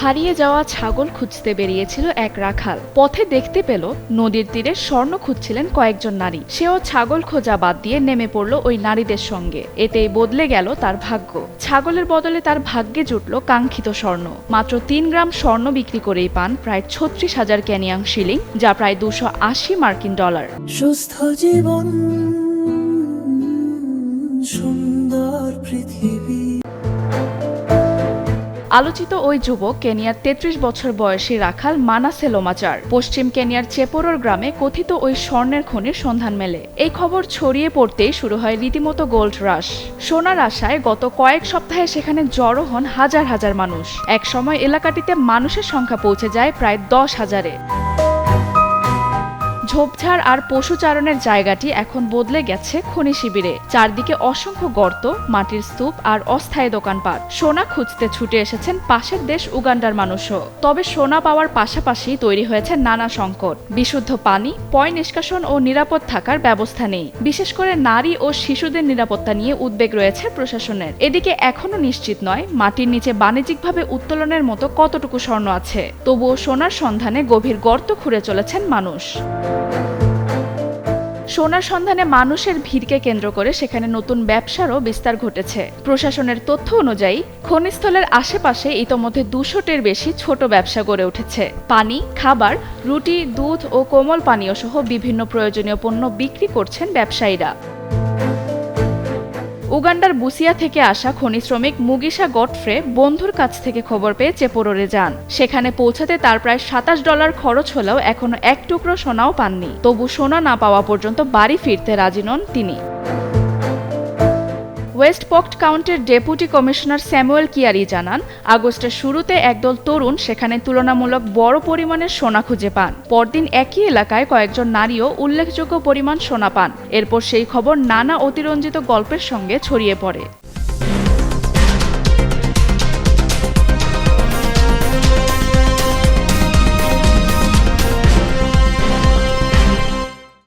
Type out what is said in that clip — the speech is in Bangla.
হারিয়ে যাওয়া ছাগল খুঁজতে বেরিয়েছিল এক রাখাল। পথে দেখতে পেল নদীর তীরে স্বর্ণ খুঁজছিলেন কয়েকজন নারী। সেও ছাগল খোঁজা বাদ দিয়ে নেমে পড়ল ওই নারীদের সঙ্গে। এতেই বদলে গেল তার ভাগ্য। ছাগলের বদলে তার ভাগ্যে জুটল কাঙ্ক্ষিত স্বর্ণ। মাত্র ৩ গ্রাম স্বর্ণ বিক্রি করেই পান প্রায় ৩৬,০০০ কেনিয়ান শিলিং, যা প্রায় ২৮০ মার্কিন ডলার। সুস্থ জীবন, সুন্দর পৃথিবী। আলোচিত ওই যুবক কেনিয়ার ৩৩ বছর বয়সী রাখাল মানাসে লোমাচার। পশ্চিম কেনিয়ার চেপোরোর গ্রামে কথিত ওই স্বর্ণের খনির সন্ধান মেলে। এই খবর ছড়িয়ে পড়তেই শুরু হয় রীতিমতো গোল্ড রাশ। সোনার আশায় গত কয়েক সপ্তাহে সেখানে জড়ো হন হাজার হাজার মানুষ। একসময় এলাকাটিতে মানুষের সংখ্যা পৌঁছে যায় প্রায় ১০,০০০-এ। ঝোপঝাড় আর পশুচারণের জায়গাটি এখন বদলে গেছে খনি শিবিরে। চারদিকে অসংখ্য গর্ত, মাটির স্তূপ আর অস্থায়ী দোকানপাট। সোনা খুঁজতে ছুটে এসেছেন পাশের দেশ উগান্ডার মানুষও। তবে সোনা পাওয়ার পাশাপাশি তৈরি হয়েছে নানা সংকট। বিশুদ্ধ পানি, পয় নিষ্কাশন ও নিরাপদ থাকার ব্যবস্থা নেই। বিশেষ করে নারী ও শিশুদের নিরাপত্তা নিয়ে উদ্বেগ রয়েছে প্রশাসনের। এদিকে এখনো নিশ্চিত নয় মাটির নিচে বাণিজ্যিকভাবে উত্তোলনের মতো কতটুকু স্বর্ণ আছে। তবুও সোনার সন্ধানে গভীর গর্ত খুঁড়ে চলেছেন মানুষ। সোনার সন্ধানে মানুষের ভিড়কে কেন্দ্র করে সেখানে নতুন ব্যবসারও বিস্তার ঘটেছে। প্রশাসনের তথ্য অনুযায়ী খনিস্থলের আশেপাশে ইতোমধ্যে ২০০-টির বেশি ছোট ব্যবসা গড়ে উঠেছে। পানি, খাবার, রুটি, দুধ ও কোমল পানীয় সহ বিভিন্ন প্রয়োজনীয় পণ্য বিক্রি করছেন ব্যবসায়ীরা। উগান্ডার বুসিয়া থেকে আসা খনি শ্রমিক মুগিসা গডফ্রে বন্ধুর কাছ থেকে খবর পেয়ে চেপোরোরে যান। সেখানে পৌঁছাতে তার প্রায় $২৭ খরচ হলেও এখনো এক টুকরো সোনাও পাননি। তবু সোনা না পাওয়া পর্যন্ত বাড়ি ফিরতে রাজি নন তিনি। ওয়েস্ট পক্ট কাউন্টির ডেপুটি কমিশনার স্যামুয়েল কিয়ারি জানান, আগস্টের শুরুতে একদল তরুণ সেখানে তুলনামূলক বড় পরিমাণের সোনা খুঁজে পান। পরদিন একই এলাকায় কয়েকজন নারীও উল্লেখযোগ্য পরিমাণ সোনা পান। এরপর সেই খবর নানা অতিরঞ্জিত গল্পের সঙ্গে ছড়িয়ে পড়ে।